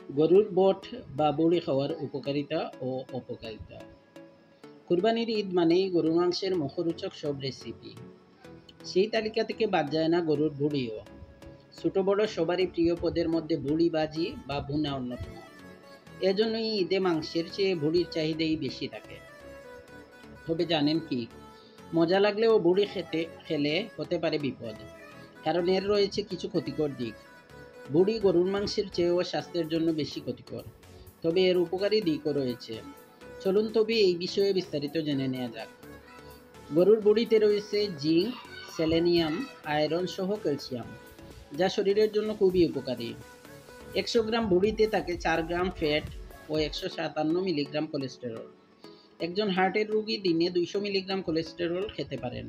গরুর বট বা বড়ি খাওয়ার উপকারিতা ও অপকারিতা। কুরবানির ঈদ মানেই গরুর মাংসের মুখরোচক সব রেসিপি। সেই তালিকা থেকে বাদ যায় না গরুর বুড়িও। ছোট বড় সবারই প্রিয় পদের মধ্যে বুড়ি ভাজি বা ভুনা অন্যতম। এজন্যই ঈদে মাংসের চেয়ে বুড়ির চাহিদাই বেশি থাকে। তবে জানেন কি, মজা লাগলেও বুড়ি খেলে হতে পারে বিপদ, কারণ এর রয়েছে কিছু ক্ষতিকর দিক। বুড়ি গরুর মাংসের চেয়েও স্বাস্থ্যের জন্য বেশি ক্ষতিকর, তবে এর উপকারী দিকও রয়েছে। চলুন তবে এই বিষয়ে বিস্তারিত জেনে নেওয়া যাক। গরুর বুড়িতে রয়েছে জিঙ্ক, সেলেনিয়াম, আয়রন সহ ক্যালসিয়াম, যা শরীরের জন্য খুবই উপকারী। ১০০ গ্রাম বুড়িতে থাকে ৪ গ্রাম ফ্যাট ও ১৫৭ মিলিগ্রাম কোলেস্টেরল। একজন হার্টের রোগী দিনে ২০০ মিলিগ্রাম কোলেস্টেরল খেতে পারেন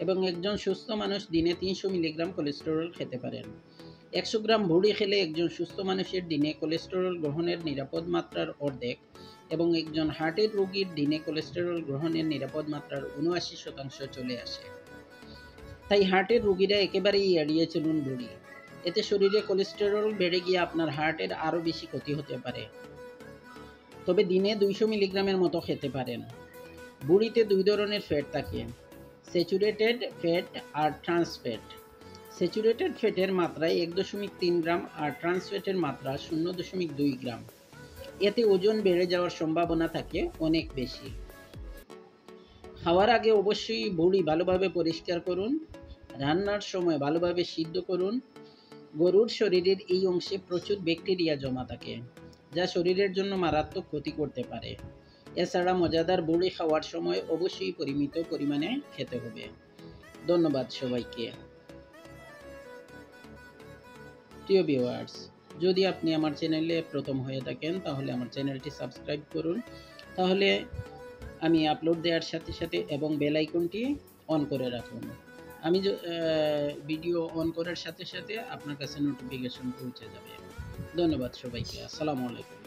এবং একজন সুস্থ মানুষ দিনে ৩০০ মিলিগ্রাম কোলেস্টেরল খেতে পারেন। ১০০ গ্রাম ভুঁড়ি খেলে একজন সুস্থ মানুষের দিনে কোলেস্টেরল গ্রহণের নিরাপদ মাত্রার অর্ধেক এবং একজন হার্টের রোগীর দিনে কোলেস্টেরল গ্রহণের নিরাপদ মাত্রার ৭৯% চলে আসে। তাই হার্টের রোগীরা একেবারেই এড়িয়ে চলুন ভুঁড়ি। এতে শরীরে কোলেস্টেরল বেড়ে গিয়ে আপনার হার্টের আরও বেশি ক্ষতি হতে পারে। তবে দিনে ২০০ মিলিগ্রামের মতো খেতে পারেন। বুড়িতে ২ ধরনের ফ্যাট থাকে, স্যাচুরেটেড ফ্যাট আর ট্রান্স ফ্যাট। স্যাচুরেটেড ফ্যাটের মাত্রায় ১.৩ গ্রাম আর ট্রান্স ফ্যাটের মাত্রা ০.২ গ্রাম। এতে ওজন বেড়ে যাওয়ার সম্ভাবনা থাকে অনেক বেশি। খাওয়ার আগে অবশ্যই বুড়ি ভালোভাবে পরিষ্কার করুন। রান্নার সময় ভালোভাবে সিদ্ধ করুন। গরুর শরীরের এই অংশে প্রচুর ব্যাকটেরিয়া জমা থাকে, যা শরীরের জন্য মারাত্মক ক্ষতি করতে পারে। এছাড়া মজাদার বুড়ি খাওয়ার সময় অবশ্যই পরিমিত পরিমাণে খেতে হবে। ধন্যবাদ সবাইকে। প্রিয় ভিউয়ার্স, যদি আপনি আমার চ্যানেলে প্রথম হয়ে থাকেন তাহলে আমার চ্যানেলটি সাবস্ক্রাইব করুন। তাহলে আমি আপলোড দেওয়ার সাথে সাথে এবং বেল আইকনটি অন করে রাখুন। আমি ভিডিও অন করার সাথে সাথে আপনার কাছে নোটিফিকেশন পৌঁছে যাবে। ধন্যবাদ সবাইকে। আসসালামু আলাইকুম।